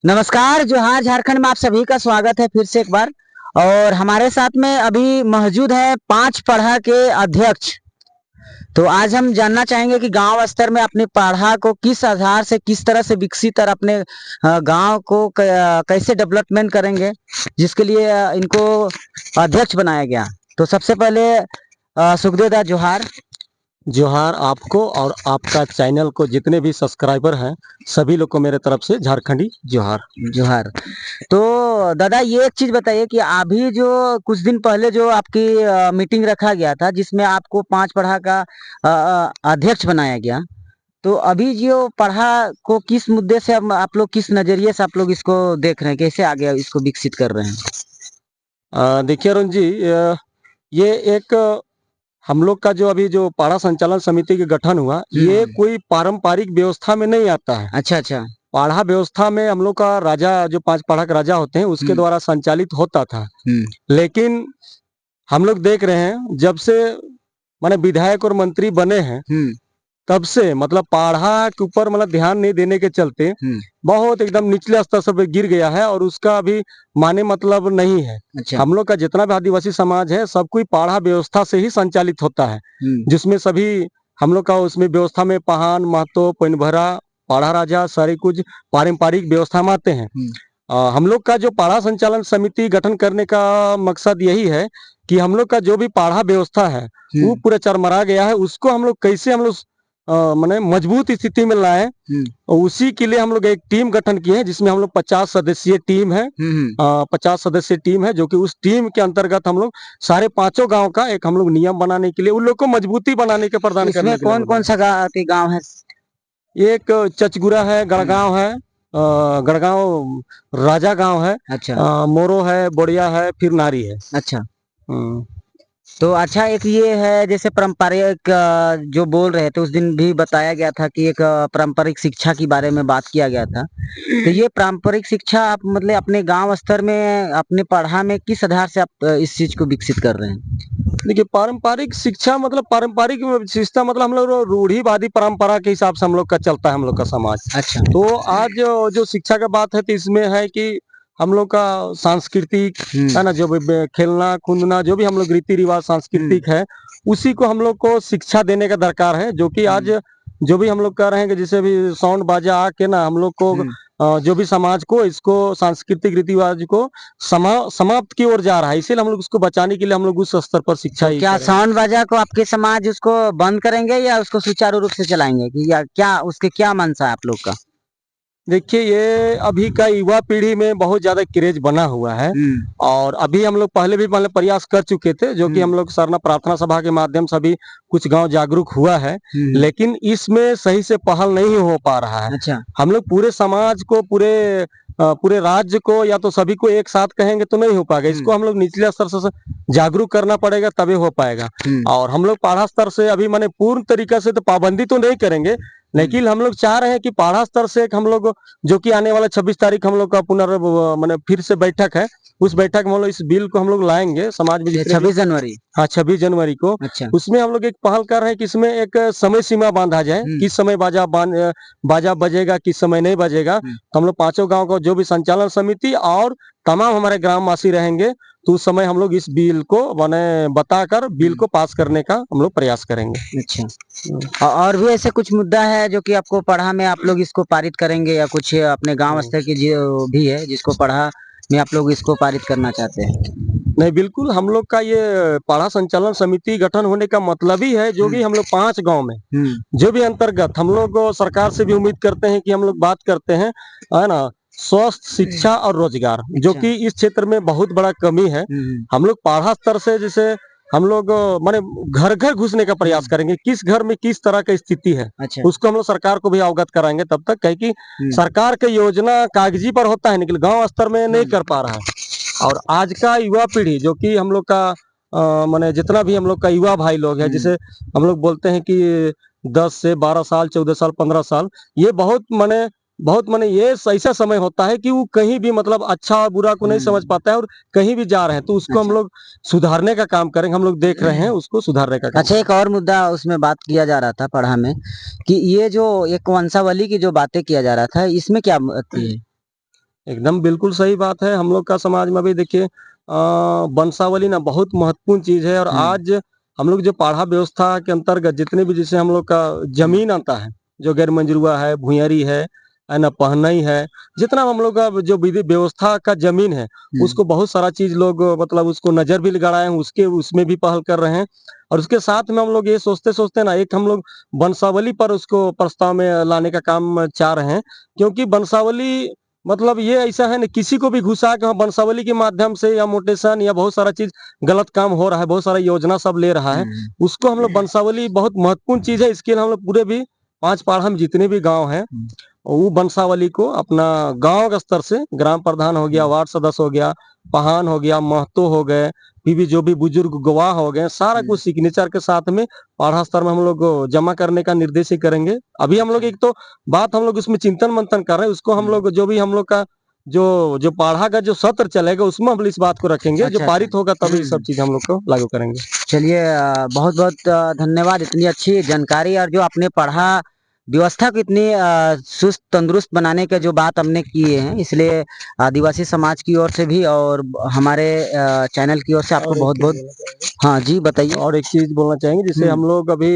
नमस्कार, जोहार झारखंड में आप सभी का स्वागत है फिर से एक बार। और हमारे साथ में अभी मौजूद है 5 पाढ़ा के अध्यक्ष। तो आज हम जानना चाहेंगे कि गांव स्तर में अपनी पाढ़ा को किस आधार से किस तरह से विकसित और अपने गांव को कैसे डेवलपमेंट करेंगे, जिसके लिए इनको अध्यक्ष बनाया गया। तो सबसे पहले सुखदेव दा जोहार। जोहार आपको और आपका चैनल को जितने भी सब्सक्राइबर हैं सभी लोग को मेरे तरफ से झारखंडी जोहार। जोहार। तो दादा ये एक चीज बताइए कि अभी जो कुछ दिन पहले जो आपकी मीटिंग रखा गया था जिसमें आपको 5 पढ़ा का अध्यक्ष बनाया गया, तो अभी जो पढ़ा को किस मुद्दे से आप लोग किस नजरिए से आप लोग इसको देख रहे हैं, कैसे आगे इसको विकसित कर रहे हैं? देखिए अरुण जी, ये एक हम लोग का जो अभी जो पाड़ा संचालन समिति के गठन हुआ, ये कोई पारंपरिक व्यवस्था में नहीं आता है। अच्छा अच्छा। पाढ़ा व्यवस्था में हम लोग का राजा जो 5 पाढ़ा के राजा होते हैं उसके द्वारा संचालित होता था। लेकिन हम लोग देख रहे हैं जब से माने विधायक और मंत्री बने हैं तब से मतलब पाढ़ा के ऊपर मतलब ध्यान नहीं देने के चलते बहुत एकदम निचले स्तर से गिर गया है और उसका अभी माने मतलब नहीं है। अच्छा। हम लोग का जितना भी आदिवासी समाज है सब कोई पाढ़ा व्यवस्था से ही संचालित होता है, जिसमें सभी हम लोग का उसमें व्यवस्था में पहान महतो पैनभरा पाढ़ा राजा सारी कुछ पारंपरिक व्यवस्था में आते हैं। हम लोग का जो पाढ़ा संचालन समिति गठन करने का मकसद यही है कि हम लोग का जो भी पाढ़ा व्यवस्था है वो पूरा चरमरा गया है, उसको हम लोग कैसे हम लोग माने मजबूत स्थिति में लाए। और उसी के लिए हम लोग एक टीम गठन किए हैं जिसमें हम लोग 50 सदस्यीय टीम है। 50 सदस्यीय टीम है जो कि उस टीम के अंतर्गत हम लोग सारे 5 गांव का एक हम लोग नियम बनाने के लिए उन लोग को मजबूती बनाने के प्रदान करने के लिए। कौन कौन सा गाँव है? एक चचगुरा है, गढ़गांव है, गढ़गांव राजा गांव है। अच्छा। मोरो है, बोड़िया है, फिर नारी है। अच्छा। तो अच्छा, एक ये है जैसे पारंपरिक जो बोल रहे थे उस दिन भी बताया गया था कि एक पारंपरिक शिक्षा के बारे में बात किया गया था। तो ये पारंपरिक शिक्षा आप मतलब अपने गांव स्तर में अपने पढ़ा में किस आधार से आप इस चीज को विकसित कर रहे हैं? देखिए पारंपरिक शिक्षा मतलब पारंपरिक शिक्षा मतलब हम लोग रूढ़िवादी परंपरा के हिसाब से हम लोग का चलता है हम लोग का समाज। अच्छा। तो आज जो शिक्षा का बात है तो इसमें है कि हम लोग का सांस्कृतिक है ना, जो भी खेलना कूदना जो भी हम लोग रीति रिवाज सांस्कृतिक है उसी को हम लोग को शिक्षा देने का दरकार है। जो कि आज जो भी हम लोग कर रहे हैं कि जैसे भी साउंड बाजा आके ना हम लोग को जो भी समाज को इसको सांस्कृतिक रीति रिवाज को समाप्त की ओर जा रहा है, इसीलिए हम लोग उसको बचाने के लिए हम लोग उस स्तर पर शिक्षा। तो क्या साउंड बाजा को आपके समाज उसको बंद करेंगे या उसको सुचारू रूप से चलाएंगे कि या क्या उसके क्या मंशा है आप लोग का? देखिए ये अभी का युवा पीढ़ी में बहुत ज्यादा क्रेज बना हुआ है और अभी हम लोग पहले भी मतलब प्रयास कर चुके थे जो कि हम लोग सरना प्रार्थना सभा के माध्यम से अभी कुछ गांव जागरूक हुआ है, लेकिन इसमें सही से पहल नहीं हो पा रहा है। अच्छा। हम लोग पूरे समाज को पूरे राज्य को या तो सभी को एक साथ कहेंगे तो नहीं हो पाएगा, इसको हम लोग निचले स्तर से जागरूक करना पड़ेगा तभी हो पाएगा। और हम लोग पाढ़ा स्तर से अभी माने पूर्ण तरीका से तो पाबंदी तो नहीं करेंगे, लेकिन हम लोग चाह रहे हैं कि पाढ़ा स्तर से हम लोग जो कि आने वाला 26 तारीख हम लोग का माने फिर से बैठक है, उस बैठक में हम लोग इस बिल को हम लोग लाएंगे समाज में 26 जनवरी। हाँ 26 जनवरी को। अच्छा। उसमें हम लोग एक पहल कर रहे हैं कि इसमें एक समय सीमा बांधा जाए, किस समय बाजा बजेगा किस समय नहीं बजेगा। तो हम लोग 5 गांव का जो भी संचालन समिति और तमाम हमारे ग्रामवासी रहेंगे तो उस समय हम लोग इस बिल को माने बताकर बिल को पास करने का हम लोग प्रयास करेंगे। अच्छा। और भी ऐसे कुछ मुद्दा है जो कि आपको पढ़ा में आप लोग इसको पारित करेंगे या कुछ अपने गांव स्तर की जो भी है जिसको पढ़ा में आप लोग इसको पारित करना चाहते हैं? नहीं, बिल्कुल हम लोग का ये पाढ़ा संचालन समिति गठन होने का मतलब ही है जो भी हम लोग 5 गांव में जो भी अंतर्गत हम लोग सरकार से भी उम्मीद करते हैं कि हम लोग बात करते हैं है ना, स्वस्थ शिक्षा और रोजगार जो कि इस क्षेत्र में बहुत बड़ा कमी है। हम लोग पाढ़ा स्तर से जैसे हम लोग माने घर घर घुसने का प्रयास करेंगे, किस घर में किस तरह की स्थिति है। अच्छा। उसको हम लोग सरकार को भी अवगत कराएंगे तब तक कहे कि सरकार की योजना कागजी पर होता है लेकिन गांव स्तर में नहीं कर पा रहा है। और आज का युवा पीढ़ी जो कि हम लोग का माने जितना भी हम लोग का युवा भाई लोग है, जिसे हम लोग बोलते हैं कि 10 से 12 साल 14 साल 15 साल, ये बहुत माने ये ऐसा समय होता है कि वो कहीं भी मतलब अच्छा और बुरा को नहीं समझ पाता है और कहीं भी जा रहे हैं, तो उसको हम लोग सुधारने का काम करेंगे। हम लोग देख रहे हैं उसको सुधारने का काम। अच्छा, एक और मुद्दा उसमें बात किया जा रहा था पढ़ा में कि ये जो एक वंशावली की जो बातें किया जा रहा था इसमें क्या है? एकदम बिल्कुल सही बात है। हम लोग का समाज में भी देखिए वंशावली ना बहुत महत्वपूर्ण चीज़ है और आज हम लोग जो पाढ़ा व्यवस्था के अंतर्गत जितने भी जैसे हम लोग का ज़मीन आता है, जो गैर मंजरूआ है, भूइयारी है ना? पहनई है, जितना हम लोग का जो विधि व्यवस्था का ज़मीन है, उसको बहुत सारा चीज़ लोग मतलब उसको नज़र भी लगाए हैं, उसके उसमें भी पहल कर रहे हैं और उसके साथ में हम लोग ये सोचते-सोचते ना एक हम लोग वंशावली पर उसको प्रस्ताव में लाने का काम चाह रहे हैं। क्योंकि वंशावली मतलब ये ऐसा है ना किसी को भी घुसा के वंशावली के माध्यम से या म्यूटेशन या बहुत सारा चीज गलत काम हो रहा है, बहुत सारा योजना सब ले रहा है, उसको हम लोग वंशावली बहुत महत्वपूर्ण चीज है। इसके लिए हम लोग पूरे भी 5 पाढ़ा में जितने भी गांव हैं वो वंशावली को अपना गांव के स्तर से ग्राम प्रधान हो गया, वार्ड सदस्य हो गया, पहान हो गया, महतो हो गए, फिर भी जो भी बुजुर्ग गवाह हो गए, सारा कुछ सिग्नेचर के साथ में पाढ़ा स्तर में हम लोग जमा करने का निर्देश ही करेंगे। अभी हम लोग एक तो बात हम लोग इसमें चिंतन मंथन कर रहे हैं, उसको हम लोग जो भी हम लोग का जो जो पाढ़ा का जो सत्र चलेगा उसमें हम इस बात को रखेंगे, जो अच्छा, पारित होगा तभी सब हम्म। चीज हम लोग को लागू करेंगे। चलिए बहुत बहुत धन्यवाद इतनी अच्छी जानकारी और जो आपने पढ़ा व्यवस्था को इतनी सुस्त तंदुरुस्त बनाने के जो बात हमने किए हैं, इसलिए आदिवासी समाज की ओर से भी और हमारे चैनल की ओर से आपको और एक बहुत चीज बहुत। बोलना चाहेंगे हाँ जी बताइए। और एक चीज बोलना चाहेंगे जैसे हम लोग अभी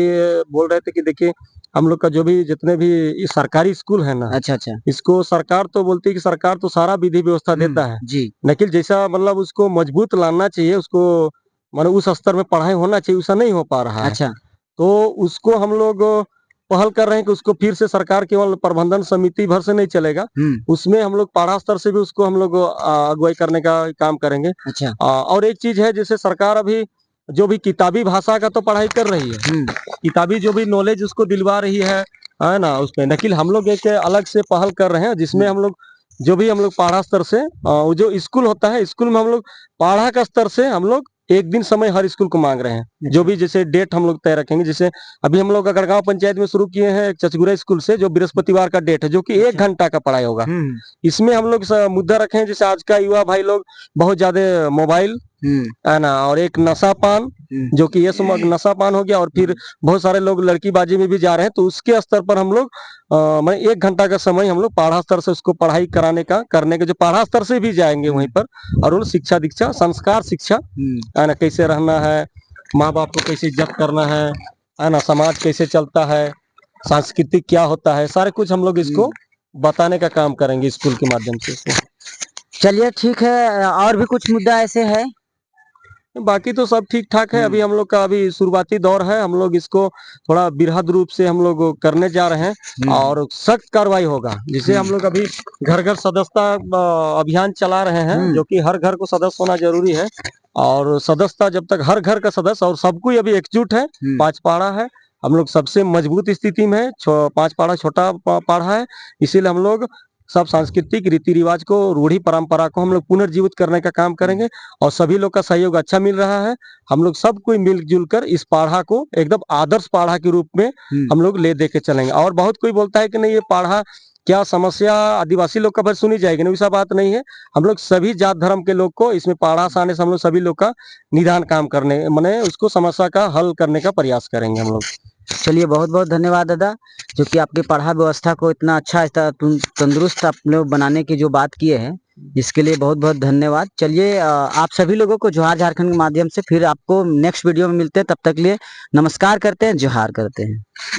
बोल रहे थे कि देखिए हम लोग का जो भी जितने भी ये सरकारी स्कूल है ना, अच्छा अच्छा। इसको सरकार तो बोलती है कि सरकार तो सारा विधि व्यवस्था देता है, जी। लेकिन जैसा मतलब उसको मजबूत लाना चाहिए, उसको माने उस स्तर में पढ़ाई होना चाहिए, वैसा नहीं हो पा रहा है। अच्छा। तो उसको हम लोग पहल कर रहे हैं कि उसको फिर से सरकार केवल प्रबंधन समिति भर से नहीं चलेगा, उसमें हम लोग पाढ़ा स्तर से भी उसको हम लोग अगुवाई करने का काम करेंगे। अच्छा। और एक चीज है जैसे सरकार अभी जो भी किताबी भाषा का तो पढ़ाई कर रही है, किताबी जो भी नॉलेज उसको दिलवा रही है ना? उसमें लेकिन हम लोग एक अलग से पहल कर रहे हैं जिसमें हम लोग जो भी हम लोग पाढ़ा स्तर से वो जो स्कूल होता है, स्कूल में हम लोग पाढ़ा का स्तर से हम लोग एक दिन समय हर स्कूल को मांग रहे हैं। जो भी जैसे डेट हम लोग तय रखेंगे, जैसे अभी हम लोग अगरगांव पंचायत में शुरू किए हैं एक चचगुरा स्कूल से, जो बृहस्पतिवार का डेट है, जो कि 1 घंटा का पढ़ाई होगा। इसमें हम लोग मुद्दा रखे हैं जैसे आज का युवा भाई लोग बहुत ज्यादा मोबाइल है ना, और एक नशा पान, जो कि ये नशा पान हो गया, और फिर बहुत सारे लोग लड़कीबाजी में भी जा रहे हैं, तो उसके स्तर पर हम लोग मैं 1 घंटा का समय हम लोग पाढ़ा स्तर से उसको पढ़ाई कराने का करने के, जो पाढ़ा स्तर से भी जाएंगे वहीं पर, और उन शिक्षा दीक्षा संस्कार शिक्षा है ना, कैसे रहना है, माँ बाप को कैसे इज्जत करना है ना, समाज कैसे चलता है, सांस्कृतिक क्या होता है, सारे कुछ हम लोग इसको बताने का काम करेंगे स्कूल के माध्यम से इसको। चलिए ठीक है, और भी कुछ मुद्दा ऐसे है? बाकी तो सब ठीक ठाक है। अभी हम लोग का अभी शुरुआती दौर है, हम लोग इसको थोड़ा बृहद रूप से हम लोग करने जा रहे हैं और सख्त कार्रवाई होगा। जिसे हम लोग अभी घर घर सदस्यता अभियान चला रहे हैं, जो कि हर घर को सदस्य होना जरूरी है, और सदस्यता जब तक हर घर का सदस्य और सब कोई अभी एकजुट है, 5 पाढ़ा है, हम लोग सबसे मजबूत स्थिति में है, 5 पाढ़ा छोटा पाढ़ा है, इसीलिए हम लोग सब सांस्कृतिक रीति रिवाज को, रूढ़ी परंपरा को हम लोग पुनर्जीवित करने का काम करेंगे, और सभी लोग का सहयोग अच्छा मिल रहा है। हम लोग सब कोई मिलजुल कर इस पाढ़ा को एकदम आदर्श पाढ़ा के रूप में हम लोग ले दे के चलेंगे। और बहुत कोई बोलता है कि नहीं ये पाढ़ा क्या समस्या आदिवासी लोग का बस सुनी जाएगी, नहीं, वैसा बात नहीं है। हम लोग सभी जात धर्म के लोग को इसमें पाढ़ा से आने से हम लोग सभी लोग का निदान काम करने माने उसको समस्या का हल करने का प्रयास करेंगे हम लोग। चलिए बहुत बहुत धन्यवाद दादा, जो कि आपकी पढ़ा व्यवस्था को इतना अच्छा तंदुरुस्त आप लोग बनाने की जो बात किए हैं, इसके लिए बहुत बहुत धन्यवाद। चलिए आप सभी लोगों को जोहार झारखंड के माध्यम से फिर आपको नेक्स्ट वीडियो में मिलते हैं, तब तक लिए नमस्कार करते हैं, जोहार करते हैं।